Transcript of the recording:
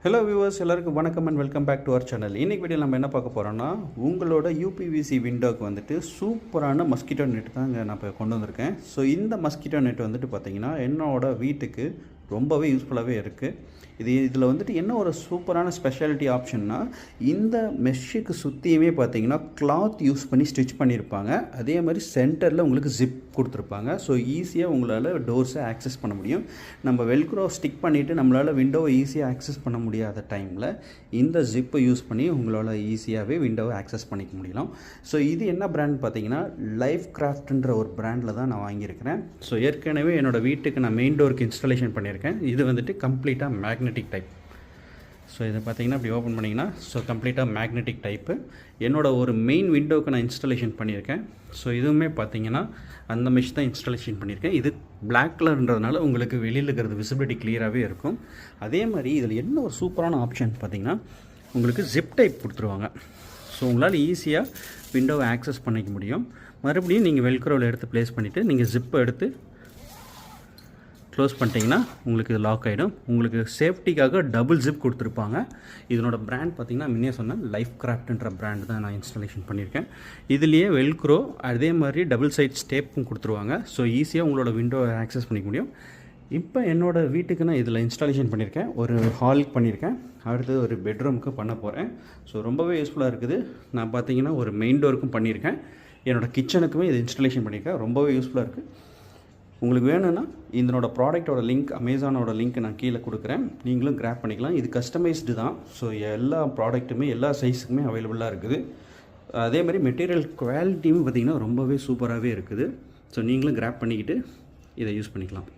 Hello viewers, எல்லாருக்கும் வணக்கம் and welcome back to our channel. இன்றைக்கி வீடியோ நம்ம என்ன பார்க்க போகிறோன்னா, உங்களோட யூபிவிசி விண்டோக்கு வந்துட்டு சூப்பரான மஸ்கிட்டோ நெட் தான் இங்கே நான் இப்போ கொண்டு வந்திருக்கேன். ஸோ இந்த மஸ்கிட்டோ நெட் வந்துட்டு பார்த்திங்கன்னா என்னோடய வீட்டுக்கு ரொம்பவே யூஸ்ஃபுல்லாகவே இருக்குது. இதில் வந்துட்டு என்ன ஒரு சூப்பரான ஸ்பெஷாலிட்டி ஆப்ஷன்னா, இந்த மெஷ்ஷுக்கு சுற்றியுமே பார்த்தீங்கன்னா கிளாத் யூஸ் பண்ணி ஸ்டிச் பண்ணியிருப்பாங்க. அதே மாதிரி சென்டரில் உங்களுக்கு ஜிப் கொடுத்துருப்பாங்க. ஸோ ஈஸியாக உங்களால் டோர்ஸை ஆக்சஸ் பண்ண முடியும். நம்ம வெல்க்ரோ ஸ்டிக் பண்ணிவிட்டு நம்மளால் விண்டோவை ஈஸியாக ஆக்சஸ் பண்ண முடியாத டைமில் இந்த ஜிப்பை யூஸ் பண்ணி உங்களால் ஈஸியாகவே விண்டோவை ஆக்சஸ் பண்ணிக்க முடியலாம். ஸோ இது என்ன பிராண்ட் பார்த்தீங்கன்னா, லைஃப் கிராஃப்ட்ன்ற ஒரு பிராண்டில் தான் நான் வாங்கியிருக்கிறேன். ஸோ ஏற்கனவே என்னோடய வீட்டுக்கு நான் மெயின் டோருக்கு இன்ஸ்டாலேஷன் பண்ணியிருக்கேன். இது வந்துட்டு கம்ப்ளீட்டாக மேக்னெட்டிக் டைப். ஸோ இதை பார்த்தீங்கன்னா அப்படி ஓப்பன் பண்ணிங்கன்னா, ஸோ கம்ப்ளீட்டாக மேக்னெட்டிக் டைப்பு. என்னோடய ஒரு மெயின் விண்டோவுக்கு நான் இன்ஸ்டாலேஷன் பண்ணியிருக்கேன். ஸோ இதுவுமே பார்த்தீங்கன்னா அந்த மெஷ் தான் இன்ஸ்டாலேஷன் பண்ணியிருக்கேன். இது பிளாக் கலர்ன்றதுனால உங்களுக்கு வெளியில் இருக்கிறது விசிபிலிட்டி கிளியராகவே இருக்கும். அதே மாதிரி இதில் என்ன ஒரு சூப்பரான ஆப்ஷன் பார்த்தீங்கன்னா, உங்களுக்கு ஜிப் டைப் கொடுத்துருவாங்க. ஸோ உங்களால் ஈஸியாக விண்டோவை ஆக்சஸ் பண்ணிக்க முடியும். மறுபடியும் நீங்கள் வெல்க்ரோவில் எடுத்து ப்ளேஸ் பண்ணிவிட்டு நீங்கள் ஜிப்பை எடுத்து க்ளோஸ் பண்ணிட்டீங்கன்னா உங்களுக்கு இது லாக் ஆகிடும். உங்களுக்கு சேஃப்டிக்காக டபுள் ஜிப் கொடுத்துருப்பாங்க. இதனோட பிராண்ட் பார்த்திங்கன்னா முன்னே சொன்னேன், லைஃப் கிராஃப்ட்ன்ற பிராண்ட் தான் நான் இன்ஸ்டாலேஷன் பண்ணியிருக்கேன். இதுலேயே வெல்க்ரோ அதே மாதிரி டபுள் சைட் ஸ்டேப்பும் கொடுத்துருவாங்க. ஸோ ஈஸியாக உங்களோட விண்டோவை ஆக்சஸ் பண்ணிக்க முடியும். இப்போ என்னோடய வீட்டுக்கு நான் இதில் இன்ஸ்டாலேஷன் பண்ணியிருக்கேன். ஒரு ஹாலுக்கு பண்ணியிருக்கேன், அடுத்தது ஒரு பெட்ரூமுக்கு பண்ண போகிறேன். ஸோ ரொம்பவே யூஸ்ஃபுல்லாக இருக்குது. நான் பார்த்தீங்கன்னா ஒரு மெயின் டோருக்கும் பண்ணியிருக்கேன். என்னோடய கிச்சனுக்குமே இது இன்ஸ்டாலேஷன் பண்ணியிருக்கேன். ரொம்பவே யூஸ்ஃபுல்லாக இருக்குது. உங்களுக்கு வேணும்னா இதனோட ப்ராடக்டோட லிங்க், அமேசானோட லிங்க் நான் கீழே கொடுக்குறேன். நீங்களும் கிராப் பண்ணிக்கலாம். இது கஸ்டமைஸ்டு தான். ஸோ எல்லா ப்ராடக்ட்டுமே எல்லா சைஸுக்குமே அவைலபிளாக இருக்குது. அதே மாதிரி மெட்டீரியல் குவாலிட்டியும் பார்த்திங்கன்னா ரொம்பவே சூப்பராகவே இருக்குது. ஸோ நீங்களும் கிராப் பண்ணிக்கிட்டு இதை யூஸ் பண்ணிக்கலாம்.